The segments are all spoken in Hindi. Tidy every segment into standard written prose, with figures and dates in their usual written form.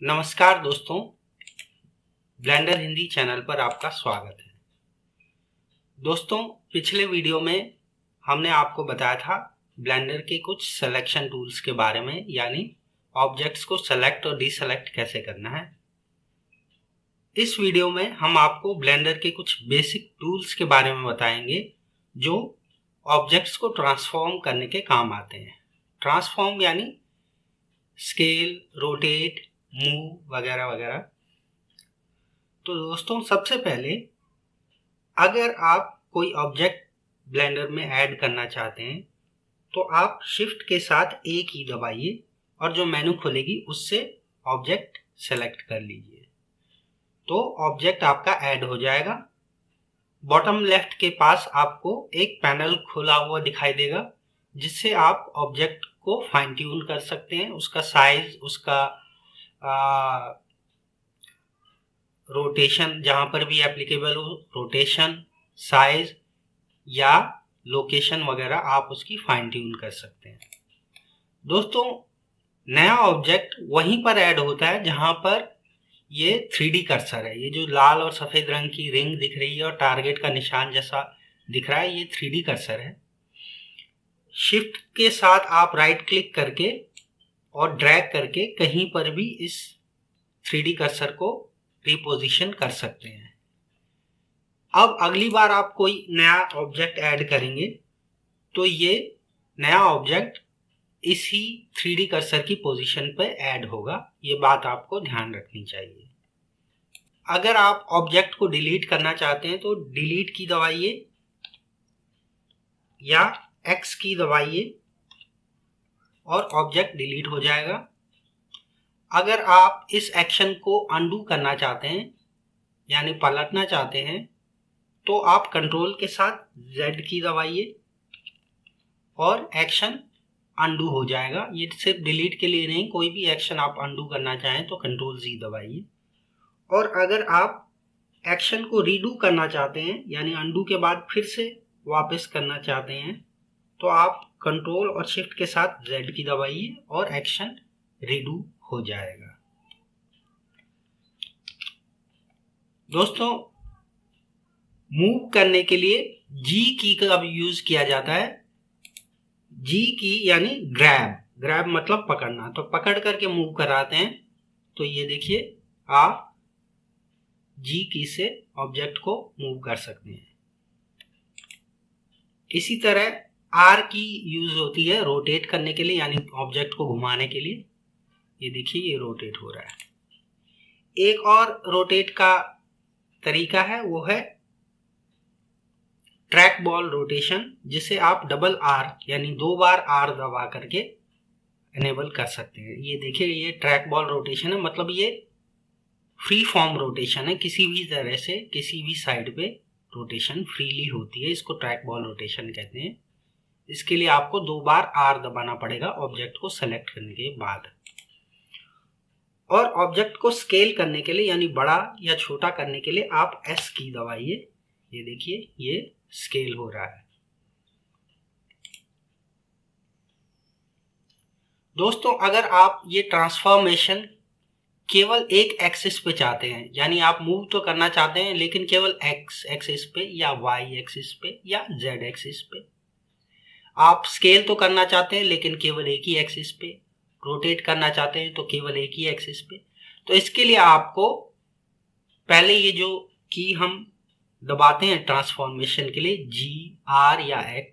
नमस्कार दोस्तों, ब्लेंडर हिंदी चैनल पर आपका स्वागत है। दोस्तों, पिछले वीडियो में हमने आपको बताया था ब्लेंडर के कुछ सिलेक्शन टूल्स के बारे में, यानी ऑब्जेक्ट्स को सेलेक्ट और डीसेलेक्ट कैसे करना है। इस वीडियो में हम आपको ब्लेंडर के कुछ बेसिक टूल्स के बारे में बताएंगे जो ऑब्जेक्ट्स को ट्रांसफॉर्म करने के काम आते हैं। ट्रांसफॉर्म यानी स्केल, रोटेट, मूव वगैरह वगैरह। तो दोस्तों, सबसे पहले अगर आप कोई ऑब्जेक्ट ब्लेंडर में ऐड करना चाहते हैं तो आप शिफ्ट के साथ ए की दबाइए और जो मेनू खुलेगी उससे ऑब्जेक्ट सेलेक्ट कर लीजिए, तो ऑब्जेक्ट आपका ऐड हो जाएगा। बॉटम लेफ्ट के पास आपको एक पैनल खुला हुआ दिखाई देगा जिससे आप ऑब्जेक्ट को फाइन ट्यून कर सकते हैं, उसका साइज, उसका रोटेशन जहां पर भी एप्लीकेबल हो, रोटेशन, साइज या लोकेशन वगैरह आप उसकी फाइन ट्यून कर सकते हैं। दोस्तों, नया ऑब्जेक्ट वहीं पर ऐड होता है जहां पर ये 3D कर्सर है। ये जो लाल और सफेद रंग की रिंग दिख रही है और टारगेट का निशान जैसा दिख रहा है, ये 3D कर्सर है। शिफ्ट के साथ आप राइट क्लिक करके और ड्रैग करके कहीं पर भी इस 3D कर्सर को रिपोजिशन कर सकते हैं। अब अगली बार आप कोई नया ऑब्जेक्ट ऐड करेंगे तो ये नया ऑब्जेक्ट इसी 3D कर्सर की पोजीशन पर ऐड होगा। ये बात आपको ध्यान रखनी चाहिए। अगर आप ऑब्जेक्ट को डिलीट करना चाहते हैं तो डिलीट की दबाइए या एक्स की दबाइए और ऑब्जेक्ट डिलीट हो जाएगा। अगर आप इस एक्शन को अनडू करना चाहते हैं यानी पलटना चाहते हैं तो आप कंट्रोल के साथ Z की दबाइए और एक्शन अनडू हो जाएगा। ये सिर्फ डिलीट के लिए नहीं, कोई भी एक्शन आप अनडू करना चाहें तो कंट्रोल Z दबाइए। और अगर आप एक्शन को रीडू करना चाहते हैं यानी अनडू के बाद फिर से वापस करना चाहते हैं तो आप कंट्रोल और शिफ्ट के साथ Z की दबाइए और एक्शन रीडू हो जाएगा। दोस्तों, मूव करने के लिए G की का यूज किया जाता है। G की यानी ग्रैब, ग्रैब मतलब पकड़ना, तो पकड़ करके मूव कराते हैं। तो ये देखिए, आप G की से ऑब्जेक्ट को मूव कर सकते हैं। इसी तरह R की यूज होती है रोटेट करने के लिए यानी ऑब्जेक्ट को घुमाने के लिए। ये देखिए, ये रोटेट हो रहा है। एक और रोटेट का तरीका है, वो है ट्रैक बॉल रोटेशन, जिसे आप डबल R यानी 2 बार R दबा करके एनेबल कर सकते हैं। ये देखिए, ये ट्रैक बॉल रोटेशन है, मतलब ये फ्री फॉर्म रोटेशन है। किसी भी तरह से किसी भी साइड पे रोटेशन फ्रीली होती है, इसको ट्रैक बॉल रोटेशन कहते हैं। इसके लिए आपको 2 बार R दबाना पड़ेगा ऑब्जेक्ट को सेलेक्ट करने के बाद। और ऑब्जेक्ट को स्केल करने के लिए यानी बड़ा या छोटा करने के लिए आप S की दबाइए। ये देखिए, ये स्केल हो रहा है। दोस्तों, अगर आप ये ट्रांसफॉर्मेशन केवल एक एक्सिस पे चाहते हैं, यानी आप मूव तो करना चाहते हैं लेकिन केवल एक्स एक्सिस पे या वाई एक्सिस पे या जेड एक्सिस पे, आप स्केल तो करना चाहते हैं लेकिन केवल एक ही एक्सिस पे, रोटेट करना चाहते हैं तो केवल एक ही एक्सिस पे, तो इसके लिए आपको पहले ये जो की हम दबाते हैं ट्रांसफॉर्मेशन के लिए G, R या X,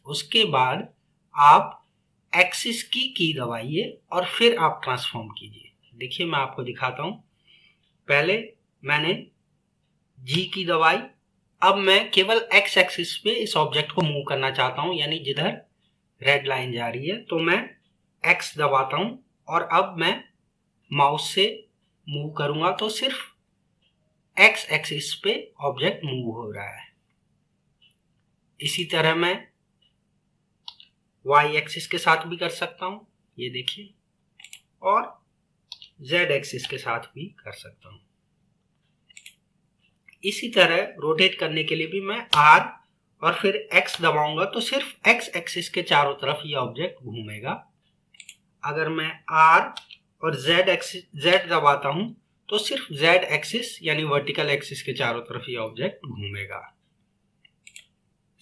उसके बाद आप एक्सिस की दबाइए और फिर आप ट्रांसफॉर्म कीजिए। देखिए, मैं आपको दिखाता हूं। पहले मैंने G की दबाई, अब मैं केवल X एक्सिस पे इस ऑब्जेक्ट को मूव करना चाहता हूं, यानी जिधर रेड लाइन जा रही है, तो मैं X दबाता हूं और अब मैं माउस से मूव करूंगा तो सिर्फ X एक्सिस पे ऑब्जेक्ट मूव हो रहा है। इसी तरह मैं Y एक्सिस के साथ भी कर सकता हूं, ये देखिए, और Z एक्सिस के साथ भी कर सकता हूं। इसी तरह रोटेट करने के लिए भी मैं R और फिर X दबाऊंगा तो सिर्फ X एक्सिस के चारों तरफ ये ऑब्जेक्ट घूमेगा। अगर मैं R और Z दबाता हूं तो सिर्फ Z एक्सिस यानी वर्टिकल एक्सिस के चारों तरफ ये ऑब्जेक्ट घूमेगा।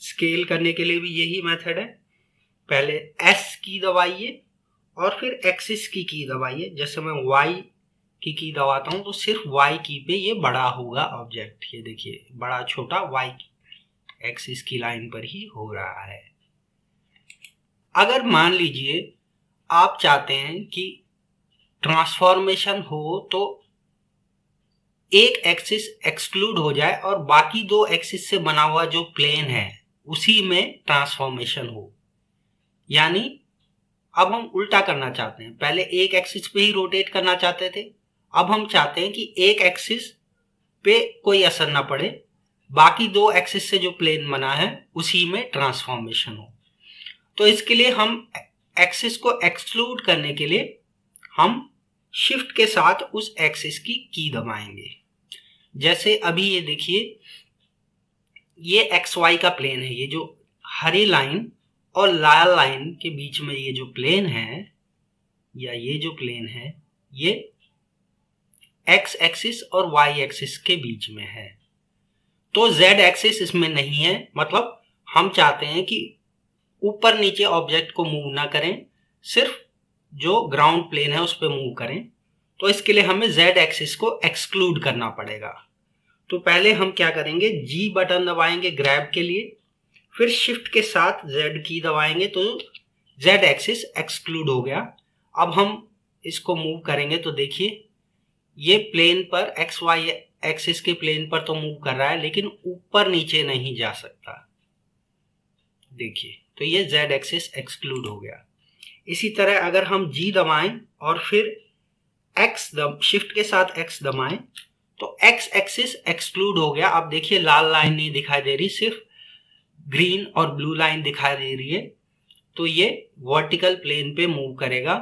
स्केल करने के लिए भी यही मेथड है, पहले S की दबाइए और फिर एक्सिस की दबाइए। जैसे मैं Y की दबाता हूं तो सिर्फ Y की पे ये बड़ा होगा ऑब्जेक्ट। ये देखिए बड़ा छोटा Y एक्सिस की लाइन पर ही हो रहा है। अगर मान लीजिए आप चाहते हैं कि ट्रांसफॉर्मेशन हो तो एक एक्सिस एक्सक्लूड हो जाए और बाकी दो एक्सिस से बना हुआ जो प्लेन है उसी में ट्रांसफॉर्मेशन हो, यानी अब हम उल्टा करना चाहते हैं। पहले एक एक्सिस पे ही रोटेट करना चाहते थे, अब हम चाहते हैं कि एक एक्सिस पे कोई असर ना पड़े, बाकी दो एक्सिस से जो प्लेन बना है उसी में ट्रांसफॉर्मेशन हो। तो इसके लिए हम एक्सिस को एक्सक्लूड करने के लिए हम शिफ्ट के साथ उस एक्सिस की दबाएंगे। जैसे अभी ये देखिए ये एक्स वाई का प्लेन है, ये जो हरी लाइन और लाल लाइन के बीच में ये जो प्लेन है या ये जो प्लेन है ये एक्स एक्सिस और वाई एक्सिस के बीच में है। तो जेड एक्सिस इसमें नहीं है, मतलब हम चाहते हैं कि ऊपर नीचे ऑब्जेक्ट को मूव ना करें, सिर्फ जो ग्राउंड प्लेन है उस पर मूव करें। तो इसके लिए हमें जेड एक्सिस को एक्सक्लूड करना पड़ेगा। तो पहले हम क्या करेंगे, जी बटन दबाएंगे ग्रैब के लिए, फिर शिफ्ट के साथ जेड की दबाएंगे तो जेड एक्सिस एक्सक्लूड हो गया। अब हम इसको मूव करेंगे तो देखिए ये प्लेन पर एक्स वाई एक्सिस के प्लेन पर तो मूव कर रहा है लेकिन ऊपर नीचे नहीं जा सकता। देखिए तो ये जेड एक्सिस एक्सक्लूड हो गया। इसी तरह अगर हम जी दबाएं और फिर शिफ्ट के साथ एक्स दबाएं तो एक्स एक्सिस एक्सक्लूड हो गया। अब देखिए लाल लाइन नहीं दिखाई दे रही, सिर्फ ग्रीन और ब्लू लाइन दिखाई दे रही है। तो ये वर्टिकल प्लेन पे मूव करेगा,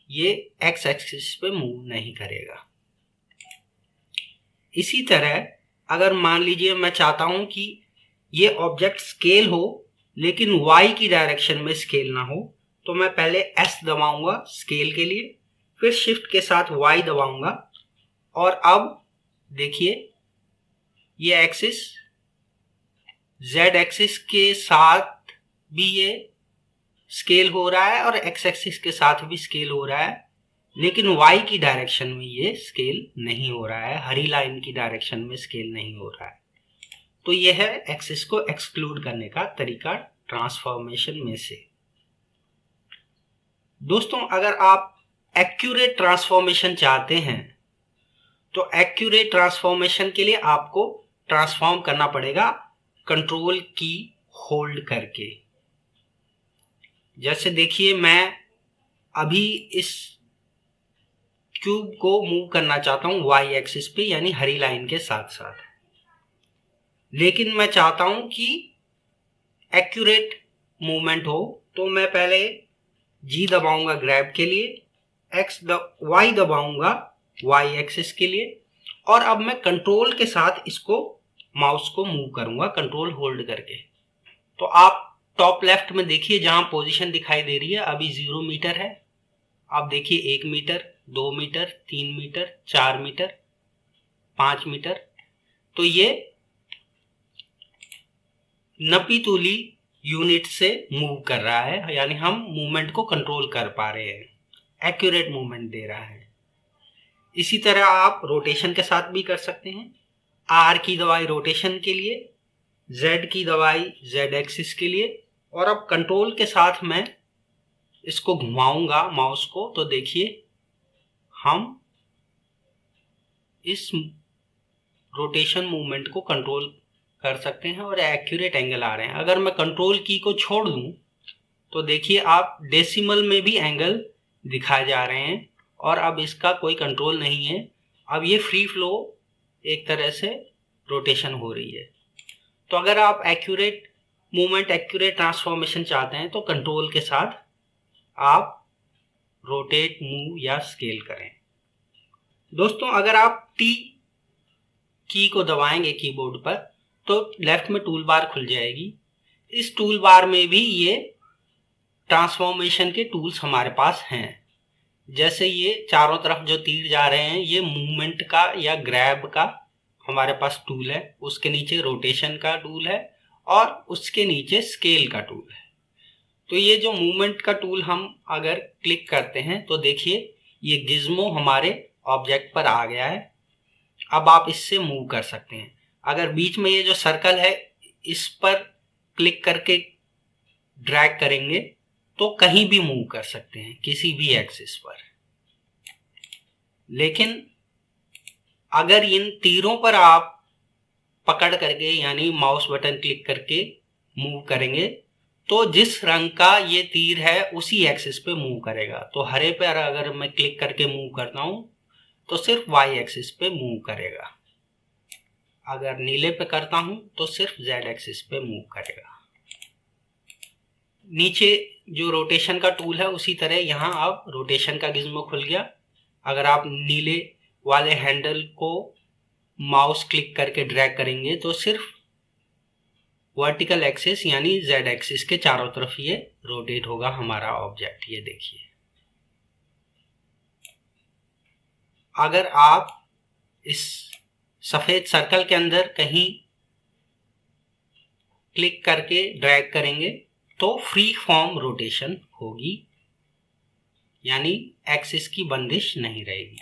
ये एक्स एक्सिस पे मूव नहीं करेगा। इसी तरह अगर मान लीजिए मैं चाहता हूं कि ये ऑब्जेक्ट स्केल हो लेकिन y की डायरेक्शन में स्केल ना हो, तो मैं पहले S दबाऊंगा स्केल के लिए, फिर शिफ्ट के साथ y दबाऊंगा और अब देखिए ये एक्सिस z एक्सिस के साथ भी ये स्केल हो रहा है और x एक्सिस के साथ भी स्केल हो रहा है, लेकिन y की डायरेक्शन में ये स्केल नहीं हो रहा है, हरी लाइन की डायरेक्शन में स्केल नहीं हो रहा है। तो यह है एक्सिस को एक्सक्लूड करने का तरीका ट्रांसफॉर्मेशन में से। दोस्तों अगर आप एक्यूरेट ट्रांसफॉर्मेशन चाहते हैं तो एक्यूरेट ट्रांसफॉर्मेशन के लिए आपको ट्रांसफॉर्म करना पड़ेगा कंट्रोल की होल्ड करके। जैसे देखिए मैं अभी इस क्यूब को मूव करना चाहता हूं y एक्सिस पे यानी हरी लाइन के साथ साथ, लेकिन मैं चाहता हूं कि एक्यूरेट मूवमेंट हो। तो मैं पहले जी दबाऊंगा ग्रैब के लिए, y दबाऊंगा y एक्सिस के लिए, और अब मैं कंट्रोल के साथ इसको माउस को मूव करूंगा कंट्रोल होल्ड करके। तो आप टॉप लेफ्ट में देखिए जहां पोजीशन दिखाई दे रही है अभी 0 मीटर है। आप देखिए 1 metre, 2 metre, 3 metre, 4 metre, 5 metre. तो ये नपीतुली यूनिट से मूव कर रहा है, यानी हम मूवमेंट को कंट्रोल कर पा रहे हैं, एक्यूरेट मूवमेंट दे रहा है। इसी तरह आप रोटेशन के साथ भी कर सकते हैं। आर की दवाई रोटेशन के लिए, जेड की दवाई जेड एक्सिस के लिए, और अब कंट्रोल के साथ मैं इसको घुमाऊंगा माउस को तो देखिए हम इस रोटेशन मूवमेंट को कंट्रोल कर सकते हैं और एक्यूरेट एंगल आ रहे हैं। अगर मैं कंट्रोल की को छोड़ दूं तो देखिए आप डेसिमल में भी एंगल दिखाए जा रहे हैं और अब इसका कोई कंट्रोल नहीं है। अब ये फ्री फ्लो एक तरह से रोटेशन हो रही है। तो अगर आप एक्यूरेट मूवमेंट, एक्यूरेट ट्रांसफॉर्मेशन चाहते हैं तो कंट्रोल के साथ आप रोटेट, मूव या स्केल करें। दोस्तों अगर आप टी की को दबाएंगे कीबोर्ड पर तो लेफ्ट में टूल बार खुल जाएगी। इस टूल बार में भी ये ट्रांसफॉर्मेशन के टूल्स हमारे पास हैं। जैसे ये चारों तरफ जो तीर जा रहे हैं ये मूवमेंट का या ग्रैब का हमारे पास टूल है, उसके नीचे रोटेशन का टूल है और उसके नीचे स्केल का टूल है। तो ये जो मूवमेंट का टूल हम अगर क्लिक करते हैं तो देखिए ये गिज्मो हमारे ऑब्जेक्ट पर आ गया है। अब आप इससे मूव कर सकते हैं। अगर बीच में ये जो सर्कल है इस पर क्लिक करके ड्रैग करेंगे तो कहीं भी मूव कर सकते हैं, किसी भी एक्सिस पर। लेकिन अगर इन तीरों पर आप पकड़ करके यानी माउस बटन क्लिक करके मूव करेंगे तो जिस रंग का ये तीर है उसी एक्सिस पे मूव करेगा। तो हरे पर अगर मैं क्लिक करके मूव करता हूं तो सिर्फ वाई एक्सिस पे मूव करेगा, अगर नीले पे करता हूं तो सिर्फ जेड एक्सिस पे मूव करेगा। नीचे जो रोटेशन का टूल है उसी तरह यहाँ अब रोटेशन का गिज्मो खुल गया। अगर आप नीले वाले हैंडल को माउस क्लिक करके ड्रैग करेंगे तो सिर्फ वर्टिकल एक्सिस यानी जेड एक्सिस के चारों तरफ ये रोटेट होगा हमारा ऑब्जेक्ट। ये देखिए, अगर आप इस सफेद सर्कल के अंदर कहीं क्लिक करके ड्रैग करेंगे तो फ्री फॉर्म रोटेशन होगी, यानी एक्सिस की बंदिश नहीं रहेगी।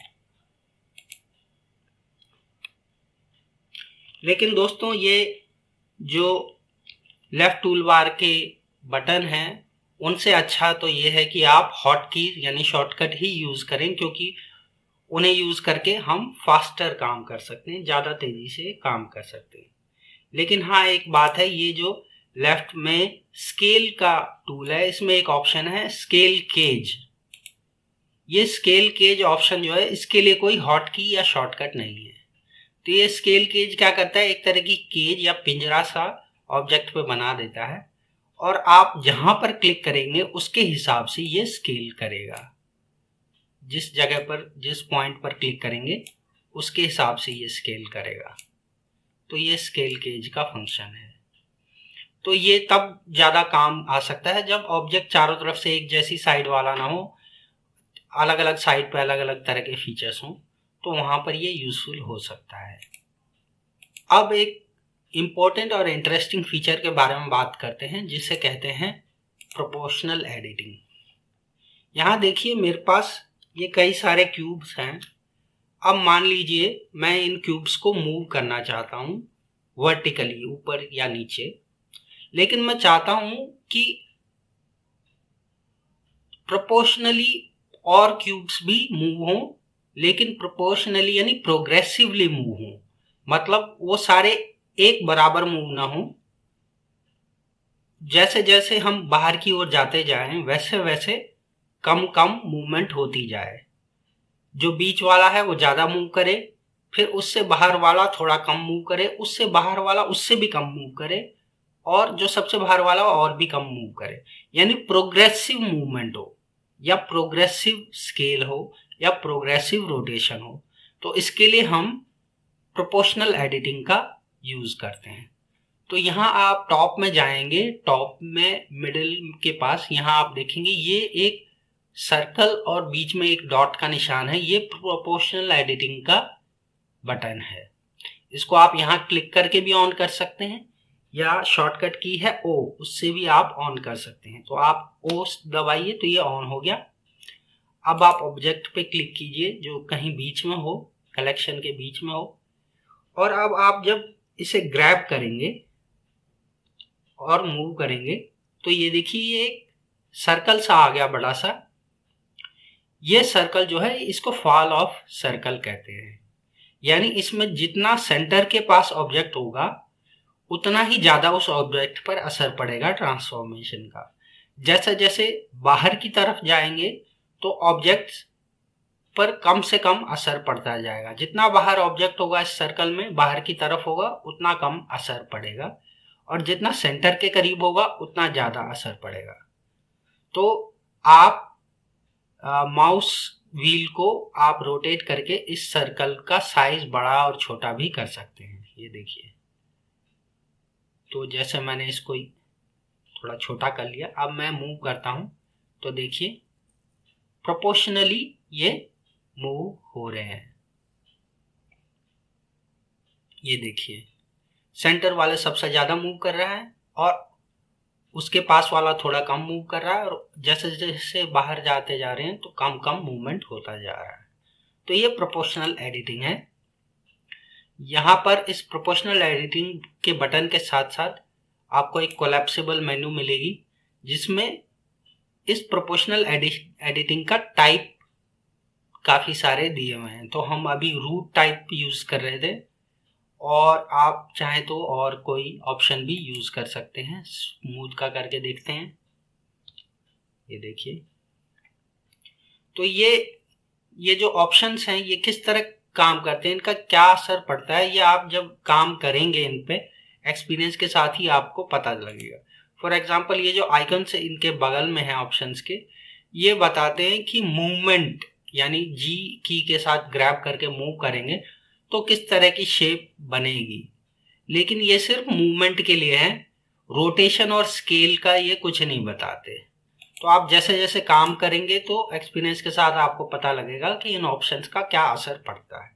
लेकिन दोस्तों ये जो लेफ्ट टूल बार के बटन हैं उनसे अच्छा तो ये है कि आप हॉट की यानी शॉर्टकट ही यूज करें, क्योंकि उन्हें यूज करके हम फास्टर काम कर सकते हैं, ज्यादा तेजी से काम कर सकते हैं। लेकिन हाँ एक बात है, ये जो लेफ्ट में स्केल का टूल है इसमें एक ऑप्शन है स्केल केज। ये स्केल केज ऑप्शन जो है इसके लिए कोई हॉट की या शॉर्टकट नहीं है। तो ये स्केल केज क्या करता है, एक तरह की केज या पिंजरा सा ऑब्जेक्ट पे बना देता है और आप जहां पर क्लिक करेंगे उसके हिसाब से ये स्केल करेगा। जिस जगह पर जिस पॉइंट पर क्लिक करेंगे उसके हिसाब से ये स्केल करेगा। तो ये स्केल केज का फंक्शन है। तो ये तब ज्यादा काम आ सकता है जब ऑब्जेक्ट चारों तरफ से एक जैसी साइड वाला ना हो, अलग अलग साइड पे अलग अलग तरह के फीचर्स हों, तो वहां पर ये यूजफुल हो सकता है। अब एक इम्पोर्टेंट और इंटरेस्टिंग फीचर के बारे में बात करते हैं जिसे कहते हैं प्रोपोर्शनल एडिटिंग। यहाँ देखिए मेरे पास ये कई सारे क्यूब्स हैं। अब मान लीजिए मैं इन क्यूब्स को मूव करना चाहता हूँ वर्टिकली ऊपर या नीचे, लेकिन मैं चाहता हूँ कि प्रोपोर्शनली और क्यूब्स भी मूव हों, लेकिन प्रोपोर्शनली यानी प्रोग्रेसिवली मूव हों, मतलब वो सारे एक बराबर मूव ना हो। जैसे जैसे हम बाहर की ओर जाते जाएं वैसे वैसे कम कम मूवमेंट होती जाए। जो बीच वाला है वो ज्यादा मूव करे, फिर उससे बाहर वाला थोड़ा कम मूव करे, उससे बाहर वाला उससे भी कम मूव करे, और जो सबसे बाहर वाला और भी कम मूव करे। यानी प्रोग्रेसिव मूवमेंट हो या प्रोग्रेसिव स्केल हो या प्रोग्रेसिव रोटेशन हो। तो इसके लिए हम प्रोपोर्शनल एडिटिंग का यूज करते हैं। तो यहाँ आप टॉप में जाएंगे, टॉप में मिडिल के पास यहाँ आप देखेंगे ये एक सर्कल और बीच में एक डॉट का निशान है, ये प्रोपोर्शनल एडिटिंग का बटन है। इसको आप यहाँ क्लिक करके भी ऑन कर सकते हैं या शॉर्टकट की है ओ, उससे भी आप ऑन कर सकते हैं। तो आप ओ दबाइए तो ये ऑन हो गया। अब आप ऑब्जेक्ट पे क्लिक कीजिए जो कहीं बीच में हो, कलेक्शन के बीच में हो, और अब आप जब इसे ग्रैब करेंगे और मूव करेंगे तो ये देखिए ये एक सर्कल सा आ गया बड़ा सा। ये सर्कल जो है इसको फॉल ऑफ सर्कल कहते हैं, यानी इसमें जितना सेंटर के पास ऑब्जेक्ट होगा उतना ही ज्यादा उस ऑब्जेक्ट पर असर पड़ेगा ट्रांसफॉर्मेशन का। जैसे जैसे बाहर की तरफ जाएंगे तो ऑब्जेक्ट पर कम से कम असर पड़ता जाएगा। जितना बाहर ऑब्जेक्ट होगा इस सर्कल में बाहर की तरफ होगा उतना कम असर पड़ेगा, और जितना सेंटर के करीब होगा उतना ज्यादा असर पड़ेगा। तो आप माउस व्हील को आप रोटेट करके इस सर्कल का साइज बड़ा और छोटा भी कर सकते हैं। ये देखिए, तो जैसे मैंने इसको थोड़ा छोटा कर लिया, अब मैं मूव करता हूं तो देखिए प्रोपोर्शनली ये मूव हो रहे हैं। ये देखिए सेंटर वाले सबसे ज़्यादा मूव कर रहा है और उसके पास वाला थोड़ा कम मूव कर रहा है, और जैसे जैसे बाहर जाते जा रहे हैं तो कम कम मूवमेंट होता जा रहा है। तो ये प्रोपोर्शनल एडिटिंग है। यहाँ पर इस प्रोपोर्शनल एडिटिंग के बटन के साथ साथ आपको एक कोलैप्सिबल मेन्यू मिलेगी जिसमें इस प्रोपोर्शनल एडिटिंग का टाइप काफ़ी सारे दिए हुए हैं। तो हम अभी रूट टाइप यूज़ कर रहे थे, और आप चाहें तो और कोई ऑप्शन भी यूज़ कर सकते हैं। स्मूथ का करके देखते हैं। ये देखिए, तो ये जो ऑप्शंस हैं ये किस तरह काम करते हैं, इनका क्या असर पड़ता है, ये आप जब काम करेंगे इन पे एक्सपीरियंस के साथ ही आपको पता लगेगा। फॉर एग्जांपल ये जो आइकन्स इनके बगल में है ऑप्शंस के, ये बताते हैं कि मूवमेंट यानी जी की के साथ ग्रैब करके मूव करेंगे तो किस तरह की शेप बनेगी। लेकिन ये सिर्फ मूवमेंट के लिए है, रोटेशन और स्केल का ये कुछ नहीं बताते। तो आप जैसे जैसे काम करेंगे तो एक्सपीरियंस के साथ आपको पता लगेगा कि इन ऑप्शंस का क्या असर पड़ता है।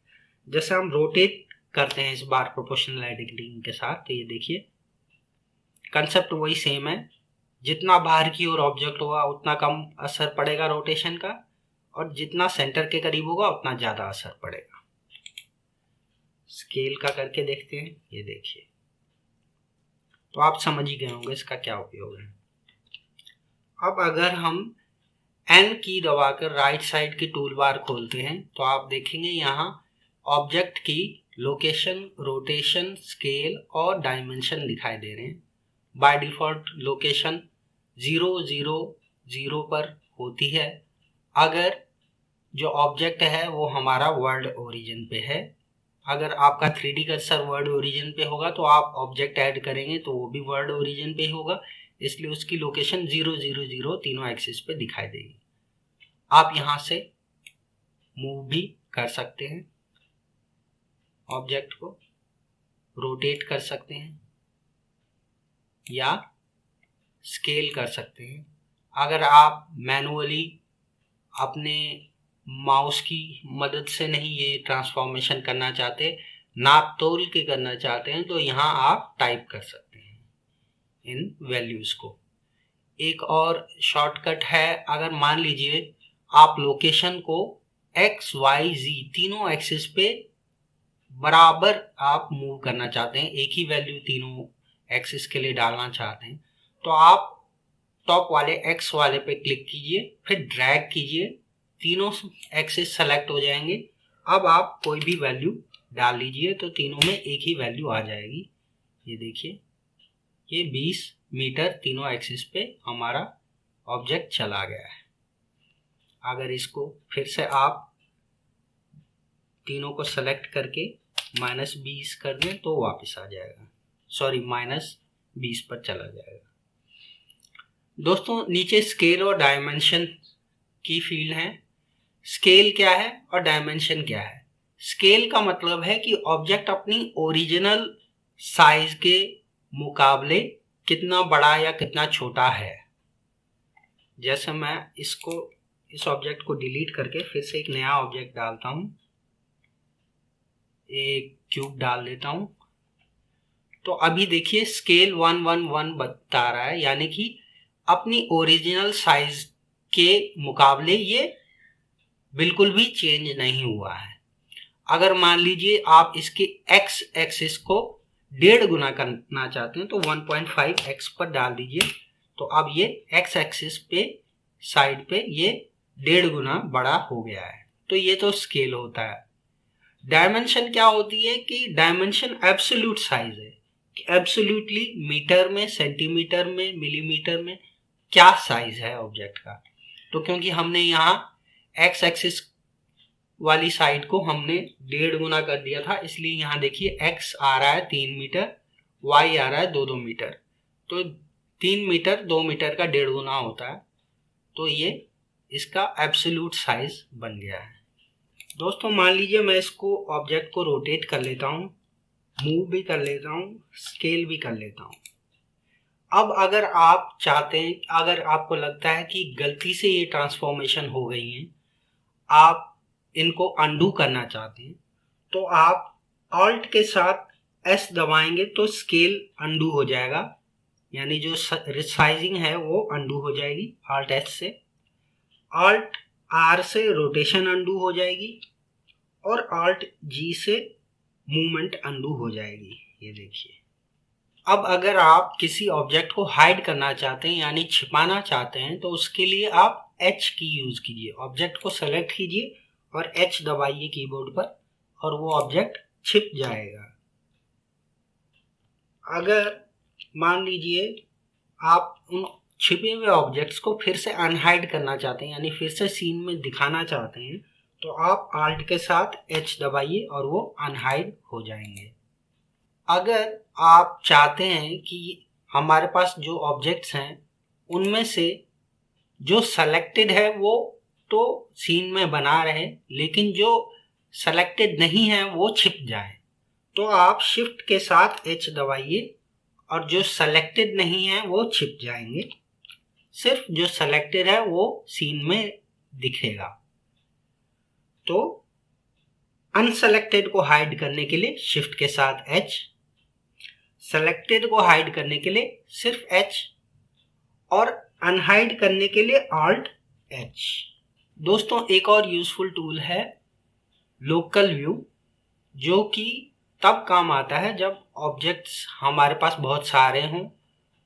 जैसे हम रोटेट करते हैं इस बार प्रोपोर्शनल एडिटिंग के साथ, तो ये देखिए कंसेप्ट वही सेम है। जितना बाहर की ओर ऑब्जेक्ट होगा उतना कम असर पड़ेगा रोटेशन का, और जितना सेंटर के करीब होगा उतना ज़्यादा असर पड़ेगा। स्केल का करके देखते हैं। ये देखिए, तो आप समझ ही गए होंगे इसका क्या उपयोग है। अब अगर हम एन की दबाकर राइट साइड की टूल बार खोलते हैं तो आप देखेंगे यहाँ ऑब्जेक्ट की लोकेशन, रोटेशन, स्केल और डायमेंशन दिखाई दे रहे हैं। बाय डिफॉल्ट लोकेशन 0 0 0 पर होती है अगर जो ऑब्जेक्ट है वो हमारा वर्ल्ड ओरिजिन पे है। अगर आपका 3D कर्सर वर्ल्ड ओरिजिन पे होगा तो आप ऑब्जेक्ट ऐड करेंगे तो वो भी वर्ल्ड ओरिजिन पे होगा, इसलिए उसकी लोकेशन 0 0 0 तीनों एक्सिस पे दिखाई देगी। आप यहाँ से मूव भी कर सकते हैं, ऑब्जेक्ट को रोटेट कर सकते हैं या स्केल कर सकते हैं। अगर आप मैनुअली अपने माउस की मदद से नहीं ये ट्रांसफॉर्मेशन करना चाहते, नाप तोल के करना चाहते हैं, तो यहाँ आप टाइप कर सकते हैं इन वैल्यूज को। एक और शॉर्टकट है, अगर मान लीजिए आप लोकेशन को x, y, z तीनों एक्सिस पे बराबर आप मूव करना चाहते हैं, एक ही वैल्यू तीनों एक्सिस के लिए डालना चाहते हैं, तो आप टॉप वाले x वाले पे क्लिक कीजिए, फिर ड्रैग कीजिए, तीनों एक्सिस सेलेक्ट हो जाएंगे। अब आप कोई भी वैल्यू डाल लीजिए तो तीनों में एक ही वैल्यू आ जाएगी। ये देखिए, ये 20 मीटर तीनों एक्सिस पे हमारा ऑब्जेक्ट चला गया है। अगर इसको फिर से आप तीनों को सेलेक्ट करके -20 कर दें तो वापस आ जाएगा, सॉरी -20 पर चला जाएगा। दोस्तों नीचे स्केल और डायमेंशन की फील्ड है। स्केल क्या है और डायमेंशन क्या है? स्केल का मतलब है कि ऑब्जेक्ट अपनी ओरिजिनल साइज के मुकाबले कितना बड़ा या कितना छोटा है। जैसे मैं इस ऑब्जेक्ट को डिलीट करके फिर से एक नया ऑब्जेक्ट डालता हूं, एक क्यूब डाल देता हूं, तो अभी देखिए स्केल 111 बता रहा है, यानी कि अपनी ओरिजिनल साइज के मुकाबले ये बिल्कुल भी चेंज नहीं हुआ है। अगर मान लीजिए आप इसके x एक्सिस को 1.5 गुना करना चाहते हैं तो 1.5x पर डाल दीजिए, तो अब ये x एक्सिस पे साइड पे ये 1.5 गुना बड़ा हो गया है। तो ये तो स्केल होता है। डायमेंशन क्या होती है कि डायमेंशन एब्सोल्यूट साइज है, एब्सोल्यूटली मीटर में, सेंटीमीटर में, मिलीमीटर में क्या साइज है ऑब्जेक्ट का। तो क्योंकि हमने यहाँ x एक्सिस वाली साइड को हमने 1.5 गुना कर दिया था, इसलिए यहाँ देखिए x आ रहा है 3 मीटर, y आ रहा है 2 मीटर, तो 3 मीटर 2 मीटर का 1.5 गुना होता है, तो ये इसका एब्सोल्यूट साइज बन गया है। दोस्तों मान लीजिए मैं इसको ऑब्जेक्ट को रोटेट कर लेता हूँ, मूव भी कर लेता हूँ, स्केल भी कर लेता हूँ। अब अगर आप चाहते हैं, अगर आपको लगता है कि गलती से ये ट्रांसफॉर्मेशन हो गई है, आप इनको अनडू करना चाहते हैं, तो आप ऑल्ट के साथ एस दबाएंगे तो स्केल अनडू हो जाएगा, यानी जो रिसाइजिंग है वो अनडू हो जाएगी ऑल्ट एस से। ऑल्ट आर से रोटेशन अनडू हो जाएगी और ऑल्ट जी से मूवमेंट अनडू हो जाएगी। ये देखिए। अब अगर आप किसी ऑब्जेक्ट को हाइड करना चाहते हैं यानी छिपाना चाहते हैं, तो उसके लिए आप एच की यूज कीजिए। ऑब्जेक्ट को सेलेक्ट कीजिए और एच दबाइए कीबोर्ड पर और वो ऑब्जेक्ट छिप जाएगा। अगर मान लीजिए आप उन छिपे हुए ऑब्जेक्ट्स को फिर से अनहाइड करना चाहते हैं यानी फिर से सीन में दिखाना चाहते हैं, तो आप आल्ट के साथ एच दबाइए और वो अनहाइड हो जाएंगे। अगर आप चाहते हैं कि हमारे पास जो ऑब्जेक्ट्स हैं उनमें से जो सेलेक्टेड है वो तो सीन में बना रहे, लेकिन जो सेलेक्टेड नहीं है वो छिप जाए, तो आप शिफ्ट के साथ एच दबाइए और जो सेलेक्टेड नहीं है वो छिप जाएंगे। सिर्फ जो सेलेक्टेड है वो सीन में दिखेगा। तो अनसेलेक्टेड को हाइड करने के लिए शिफ्ट के साथ एच, सेलेक्टेड को हाइड करने के लिए सिर्फ एच और अनहाइड करने के लिए ऑल्ट एच। दोस्तों एक और यूजफुल टूल है लोकल व्यू, जो कि तब काम आता है जब ऑब्जेक्ट्स हमारे पास बहुत सारे हों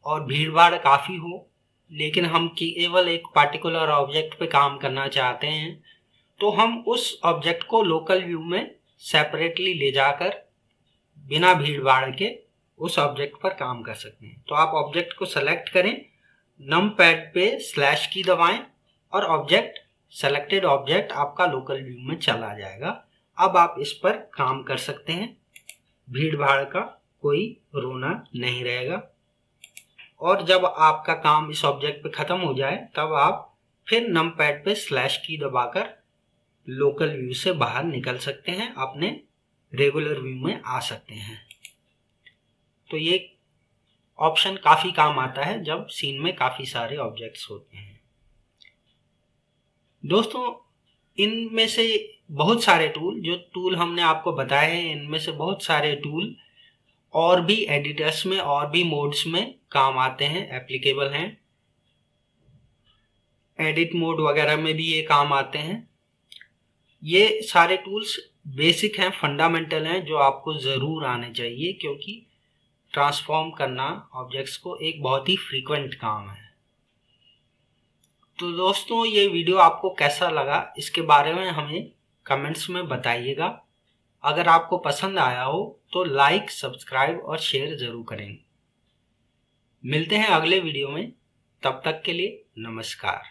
और भीड़ भाड़ काफ़ी हो, लेकिन हम केवल एक पार्टिकुलर ऑब्जेक्ट पे काम करना चाहते हैं, तो हम उस ऑब्जेक्ट को लोकल व्यू में सेपरेटली ले जाकर बिना भीड़ भाड़ के उस ऑब्जेक्ट पर काम कर सकते हैं। तो आप ऑब्जेक्ट को सेलेक्ट करें, नम पैड पे स्लैश की दबाएं और ऑब्जेक्ट सेलेक्टेड ऑब्जेक्ट आपका लोकल व्यू में चला जाएगा। अब आप इस पर काम कर सकते हैं, भीड़ भाड़ का कोई रोना नहीं रहेगा। और जब आपका काम इस ऑब्जेक्ट पे खत्म हो जाए तब आप फिर नम पैड पे स्लैश की दबाकर लोकल व्यू से बाहर निकल सकते हैं, अपने रेगुलर व्यू में आ सकते हैं। तो ये ऑप्शन काफ़ी काम आता है जब सीन में काफ़ी सारे ऑब्जेक्ट्स होते हैं। दोस्तों इनमें से बहुत सारे टूल हमने आपको बताए हैं, इनमें से बहुत सारे टूल और भी एडिटर्स में और भी मोड्स में काम आते हैं, एप्लीकेबल हैं। एडिट मोड वगैरह में भी ये काम आते हैं। ये सारे टूल्स बेसिक हैं, फंडामेंटल हैं, जो आपको ज़रूर आने चाहिए, क्योंकि ट्रांसफॉर्म करना ऑब्जेक्ट्स को एक बहुत ही फ्रीक्वेंट काम है। तो दोस्तों ये वीडियो आपको कैसा लगा इसके बारे में हमें कमेंट्स में बताइएगा। अगर आपको पसंद आया हो तो लाइक, सब्सक्राइब और शेयर ज़रूर करें। मिलते हैं अगले वीडियो में, तब तक के लिए नमस्कार।